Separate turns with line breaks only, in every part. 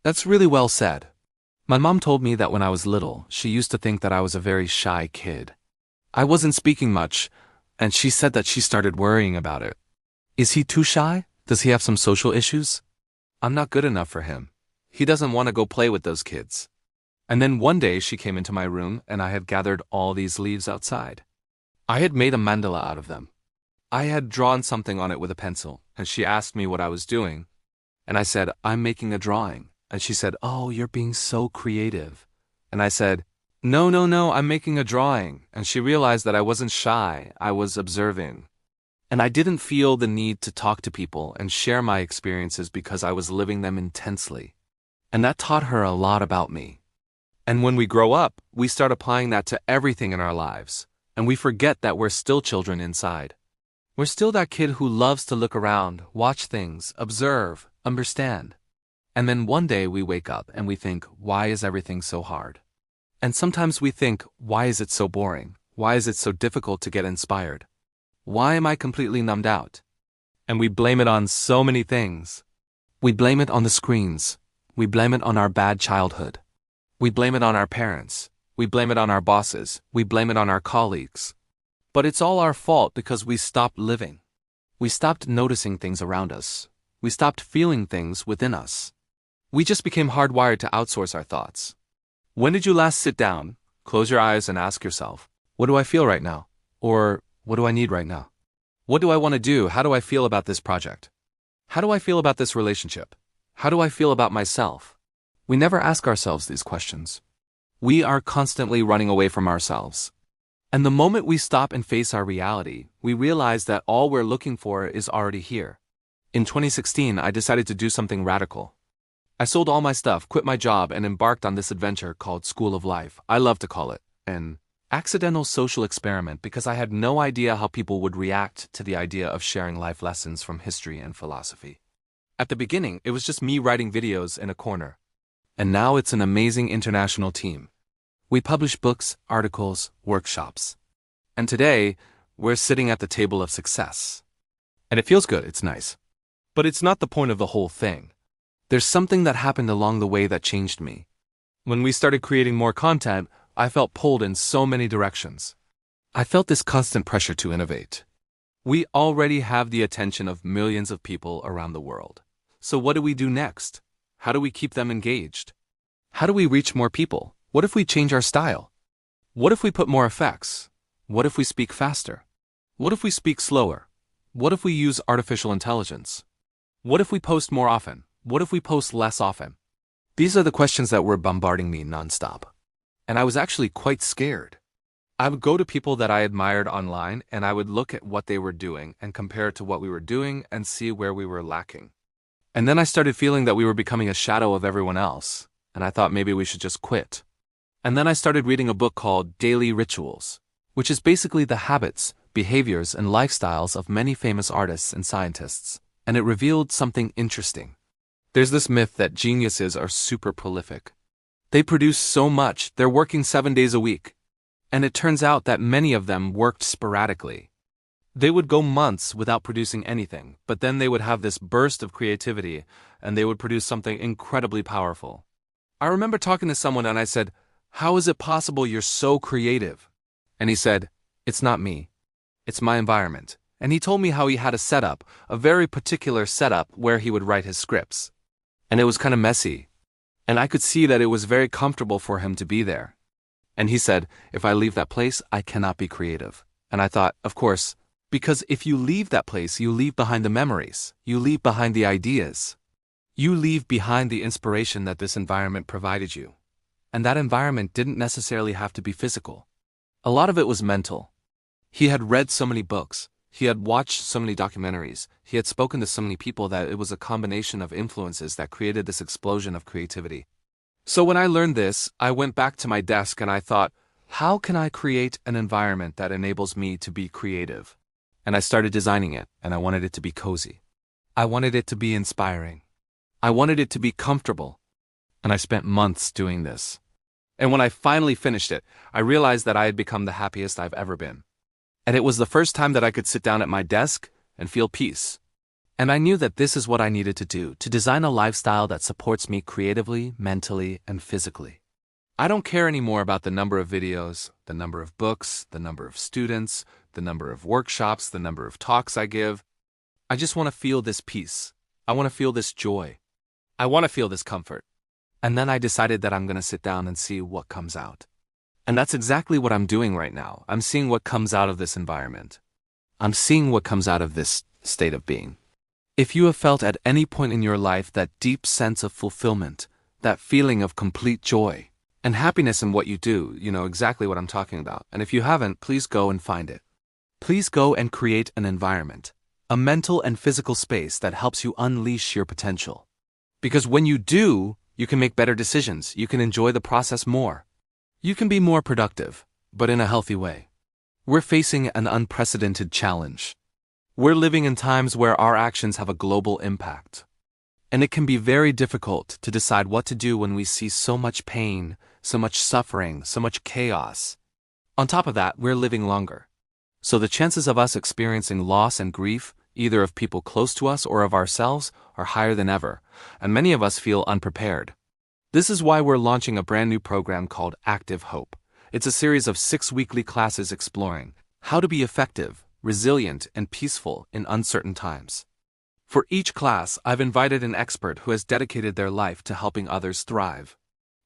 That's really well said. My mom told me that when I was little, she used to think that I was a very shy kid. I wasn't speaking much, and she said that she started worrying about it. Is he too shy? Does he have some social issues? I'm not good enough for him. He doesn't want to go play with those kids. And then one day she came into my room and I had gathered all these leaves outside. I had made a mandala out of them. I had drawn something on it with a pencil, and she asked me what I was doing. And I said, I'm making a drawing. And she said, oh, you're being so creative. And I said, no, no, no, I'm making a drawing. And she realized that I wasn't shy, I was observing. And I didn't feel the need to talk to people and share my experiences because I was living them intensely. And that taught her a lot about me. And when we grow up, we start applying that to everything in our lives. And we forget that we're still children inside. We're still that kid who loves to look around, watch things, observe, understand. And then one day we wake up and we think, why is everything so hard? And sometimes we think, why is it so boring? Why is it so difficult to get inspired? Why am I completely numbed out? And we blame it on so many things. We blame it on the screens. We blame it on our bad childhood. We blame it on our parents. We blame it on our bosses. We blame it on our colleagues. But it's all our fault because we stopped living. We stopped noticing things around us. We stopped feeling things within us. We just became hardwired to outsource our thoughts. When did you last sit down, close your eyes and ask yourself, what do I feel right now? Or what do I need right now? What do I want to do? How do I feel about this project? How do I feel about this relationship? How do I feel about myself? We never ask ourselves these questions. We are constantly running away from ourselves. And the moment we stop and face our reality, we realize that all we're looking for is already here. In 2016, I decided to do something radical. I sold all my stuff, quit my job, and embarked on this adventure called School of Life. I love to call it an accidental social experiment because I had no idea how people would react to the idea of sharing life lessons from history and philosophy. At the beginning, it was just me writing videos in a corner. And now it's an amazing international team. We publish books, articles, workshops. And today, we're sitting at the table of success. And it feels good, it's nice. But it's not the point of the whole thing. There's something that happened along the way that changed me. When we started creating more content, I felt pulled in so many directions. I felt this constant pressure to innovate. We already have the attention of millions of people around the world. So what do we do next? How do we keep them engaged? How do we reach more people? What if we change our style? What if we put more effects? What if we speak faster? What if we speak slower? What if we use artificial intelligence? What if we post more often? What if we post less often? These are the questions that were bombarding me nonstop. And I was actually quite scared. I would go to people that I admired online and I would look at what they were doing and compare it to what we were doing and see where we were lacking. And then I started feeling that we were becoming a shadow of everyone else, and I thought maybe we should just quit. And then I started reading a book called Daily Rituals, which is basically the habits, behaviors, and lifestyles of many famous artists and scientists, and it revealed something interesting. There's this myth that geniuses are super prolific. They produce so much, they're working 7 days a week. And it turns out that many of them worked sporadically. They would go months without producing anything, but then they would have this burst of creativity, and they would produce something incredibly powerful. I remember talking to someone and I said, how is it possible you're so creative? And he said, it's not me. It's my environment. And he told me how he had a setup, a very particular setup where he would write his scripts. And it was kind of messy. And I could see that it was very comfortable for him to be there. And he said, if I leave that place, I cannot be creative. And I thought, of course, because if you leave that place, you leave behind the memories. You leave behind the ideas. You leave behind the inspiration that this environment provided you. And that environment didn't necessarily have to be physical. A lot of it was mental. He had read so many books. He had watched so many documentaries. He had spoken to so many people that it was a combination of influences that created this explosion of creativity. So when I learned this, I went back to my desk and I thought, how can I create an environment that enables me to be creative? And I started designing it, and I wanted it to be cozy. I wanted it to be inspiring. I wanted it to be comfortable. And I spent months doing this. And when I finally finished it, I realized that I had become the happiest I've ever been. And it was the first time that I could sit down at my desk and feel peace. And I knew that this is what I needed to do to design a lifestyle that supports me creatively, mentally, and physically. I don't care anymore about the number of videos, the number of books, the number of students, the number of workshops, the number of talks I give. I just want to feel this peace. I want to feel this joy. I want to feel this comfort. And then I decided that I'm going to sit down and see what comes out. And that's exactly what I'm doing right now. I'm seeing what comes out of this environment. I'm seeing what comes out of this state of being. If you have felt at any point in your life that deep sense of fulfillment, that feeling of complete joy and happiness in what you do, you know exactly what I'm talking about. And if you haven't, please go and find it. Please go and create an environment, a mental and physical space that helps you unleash your potential. Because when you do, you can make better decisions. You can enjoy the process more. You can be more productive, but in a healthy way. We're facing an unprecedented challenge. We're living in times where our actions have a global impact. And it can be very difficult to decide what to do when we see so much pain, so much suffering, so much chaos. On top of that, we're living longer. So the chances of us experiencing loss and grief, either of people close to us or of ourselves, are higher than ever, and many of us feel unprepared. This is why we're launching a brand new program called Active Hope. It's a series of 6 weekly classes exploring how to be effective, resilient, and peaceful in uncertain times. For each class, I've invited an expert who has dedicated their life to helping others thrive.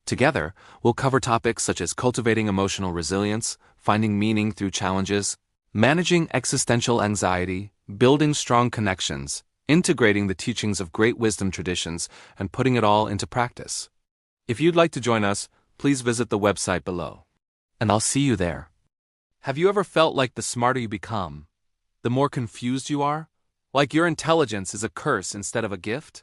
Together, we'll cover topics such as cultivating emotional resilience, finding meaning through challenges, managing existential anxiety, building strong connections, integrating the teachings of great wisdom traditions, and putting it all into practice. If you'd like to join us, please visit the website below. And I'll see you there. Have you ever felt like the smarter you become, the more confused you are? Like your intelligence is a curse instead of a gift?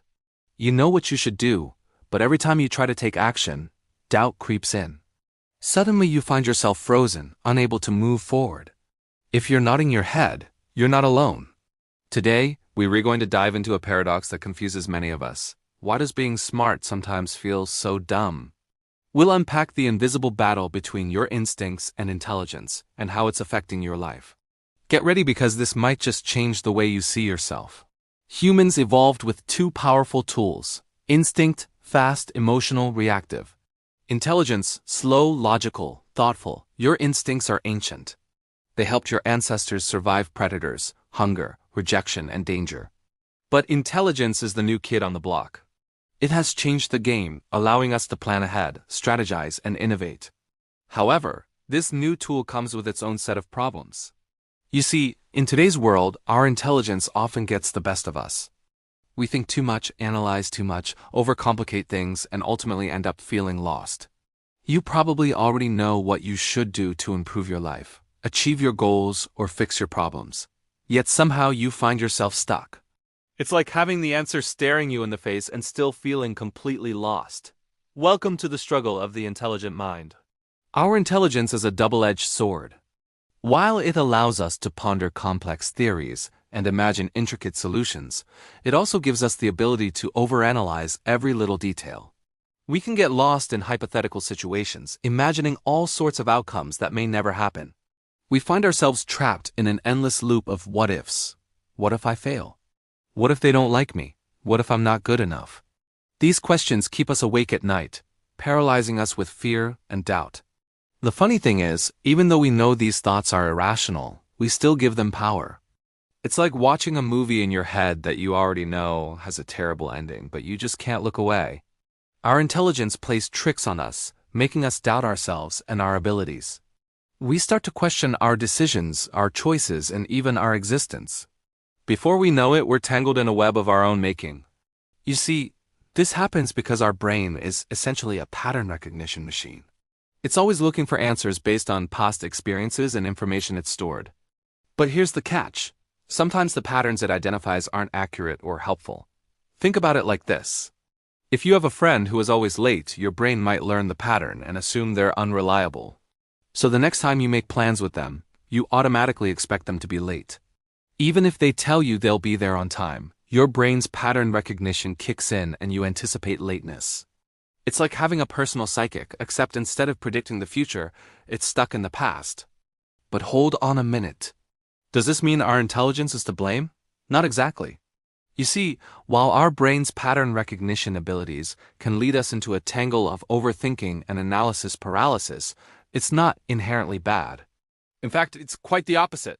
You know what you should do, but every time you try to take action, doubt creeps in. Suddenly you find yourself frozen, unable to move forward. If you're nodding your head, you're not alone. Today, we're going to dive into a paradox that confuses many of us. Why does being smart sometimes feel so dumb? We'll unpack the invisible battle between your instincts and intelligence and how it's affecting your life. Get ready because this might just change the way you see yourself. Humans evolved with 2 powerful tools: instinct, fast, emotional, reactive. Intelligence, slow, logical, thoughtful. Your instincts are ancient. They helped your ancestors survive predators, hunger, rejection, and danger. But intelligence is the new kid on the block. It has changed the game, allowing us to plan ahead, strategize, and innovate. However, this new tool comes with its own set of problems. You see, in today's world, our intelligence often gets the best of us. We think too much, analyze too much, overcomplicate things, and ultimately end up feeling lost. You probably already know what you should do to improve your life, achieve your goals, or fix your problems. Yet somehow you find yourself stuck. It's like having the answer staring you in the face and still feeling completely lost. Welcome to the struggle of the intelligent mind. Our intelligence is a double-edged sword. While it allows us to ponder complex theories and imagine intricate solutions, it also gives us the ability to overanalyze every little detail. We can get lost in hypothetical situations, imagining all sorts of outcomes that may never happen. We find ourselves trapped in an endless loop of what-ifs. What if I fail? What if they don't like me? What if I'm not good enough? These questions keep us awake at night, paralyzing us with fear and doubt. The funny thing is, even though we know these thoughts are irrational, we still give them power. It's like watching a movie in your head that you already know has a terrible ending, but you just can't look away. Our intelligence plays tricks on us, making us doubt ourselves and our abilities. We start to question our decisions, our choices, and even our existence. Before we know it, we're tangled in a web of our own making. You see, this happens because our brain is essentially a pattern recognition machine. It's always looking for answers based on past experiences and information it's stored. But here's the catch. Sometimes the patterns it identifies aren't accurate or helpful. Think about it like this. If you have a friend who is always late, your brain might learn the pattern and assume they're unreliable. So the next time you make plans with them, you automatically expect them to be late. Even if they tell you they'll be there on time, your brain's pattern recognition kicks in and you anticipate lateness. It's like having a personal psychic, except instead of predicting the future, it's stuck in the past. But hold on a minute. Does this mean our intelligence is to blame? Not exactly. You see, while our brain's pattern recognition abilities can lead us into a tangle of overthinking and analysis paralysis, it's not inherently bad. In fact, it's quite the opposite.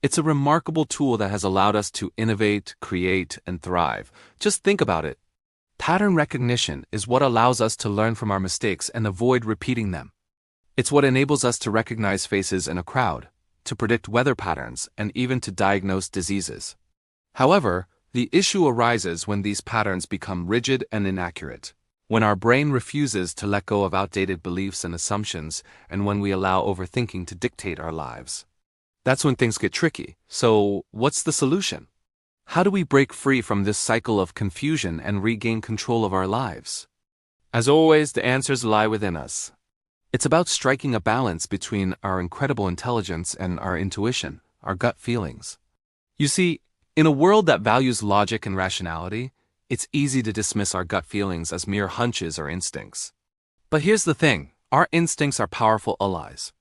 It's a remarkable tool that has allowed us to innovate, create, and thrive. Just think about it. Pattern recognition is what allows us to learn from our mistakes and avoid repeating them. It's what enables us to recognize faces in a crowd, to predict weather patterns, and even to diagnose diseases. However, the issue arises when these patterns become rigid and inaccurate, when our brain refuses to let go of outdated beliefs and assumptions, and when we allow overthinking to dictate our lives. That's when things get tricky. So, what's the solution? How do we break free from this cycle of confusion and regain control of our lives? As always, the answers lie within us. It's about striking a balance between our incredible intelligence and our intuition, our gut feelings. You see, in a world that values logic and rationality, it's easy to dismiss our gut feelings as mere hunches or instincts. But here's the thing, our instincts are powerful allies.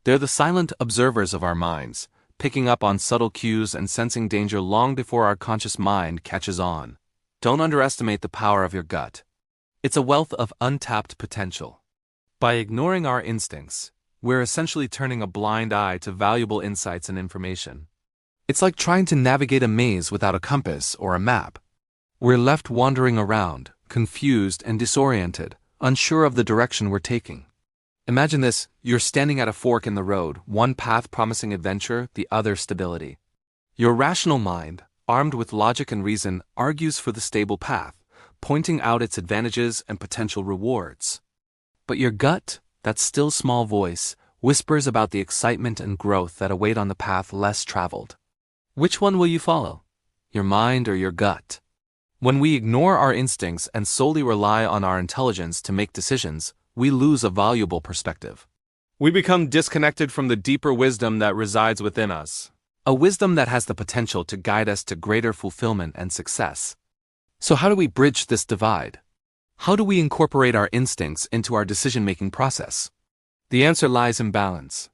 They're the silent observers of our minds, picking up on subtle cues and sensing danger long before our conscious mind catches on. Don't underestimate the power of your gut. It's a wealth of untapped potential. By ignoring our instincts, we're essentially turning a blind eye to valuable insights and information. It's like trying to navigate a maze without a compass or a map. We're left wandering around, confused and disoriented, unsure of the direction we're taking. Imagine this, you're standing at a fork in the road, one path promising adventure, the other stability. Your rational mind, armed with logic and reason, argues for the stable path, pointing out its advantages and potential rewards. But your gut, that still small voice, whispers about the excitement and growth that await on the path less traveled. Which one will you follow? Your mind or your gut? When we ignore our instincts and solely rely on our intelligence to make decisions, we lose a valuable perspective. We become disconnected from the deeper wisdom that resides within us, a wisdom that has the potential to guide us to greater fulfillment and success. So how do we bridge this divide? How do we incorporate our instincts into our decision-making process? The answer lies in balance.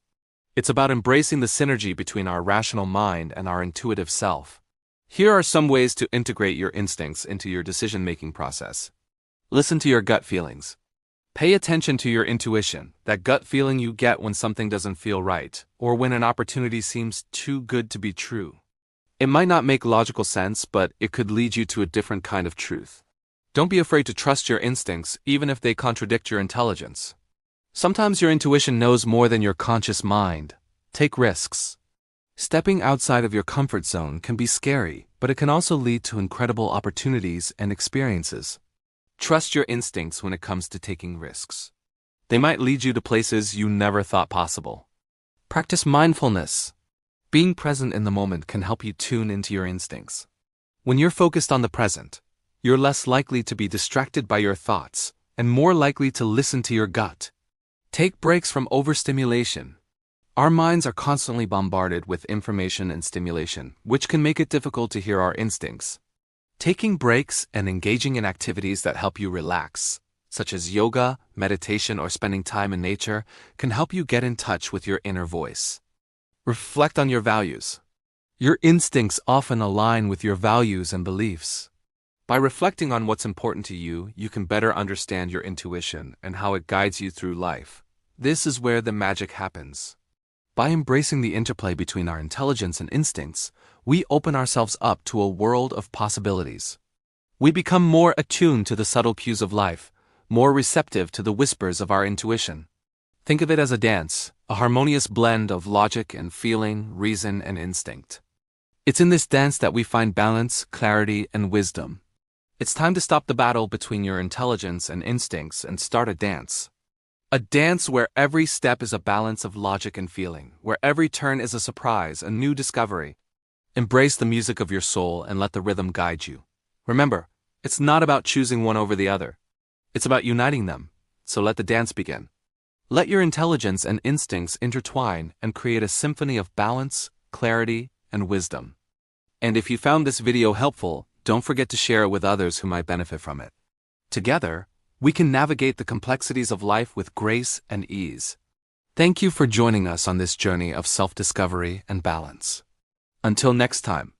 It's about embracing the synergy between our rational mind and our intuitive self. Here are some ways to integrate your instincts into your decision-making process. Listen to your gut feelings. Pay attention to your intuition, that gut feeling you get when something doesn't feel right, or when an opportunity seems too good to be true. It might not make logical sense, but it could lead you to a different kind of truth. Don't be afraid to trust your instincts, even if they contradict your intelligence. Sometimes your intuition knows more than your conscious mind. Take risks. Stepping outside of your comfort zone can be scary, but it can also lead to incredible opportunities and experiences. Trust your instincts when it comes to taking risks. They might lead you to places you never thought possible. Practice mindfulness. Being present in the moment can help you tune into your instincts. When you're focused on the present, you're less likely to be distracted by your thoughts and more likely to listen to your gut. Take breaks from overstimulation. Our minds are constantly bombarded with information and stimulation, which can make it difficult to hear our instincts. Taking breaks and engaging in activities that help you relax, such as yoga, meditation, or spending time in nature, can help you get in touch with your inner voice. Reflect on your values. Your instincts often align with your values and beliefs. By reflecting on what's important to you, you can better understand your intuition and how it guides you through life. This is where the magic happens. By embracing the interplay between our intelligence and instincts, we open ourselves up to a world of possibilities. We become more attuned to the subtle cues of life, more receptive to the whispers of our intuition. Think of it as a dance, a harmonious blend of logic and feeling, reason and instinct. It's in this dance that we find balance, clarity, and wisdom. It's time to stop the battle between your intelligence and instincts and start a dance. A dance where every step is a balance of logic and feeling, where every turn is a surprise, a new discovery. Embrace the music of your soul and let the rhythm guide you. Remember, it's not about choosing one over the other. It's about uniting them. So let the dance begin. Let your intelligence and instincts intertwine and create a symphony of balance, clarity, and wisdom. And if you found this video helpful, don't forget to share it with others who might benefit from it. Together, we can navigate the complexities of life with grace and ease. Thank you for joining us on this journey of self-discovery and balance. Until next time.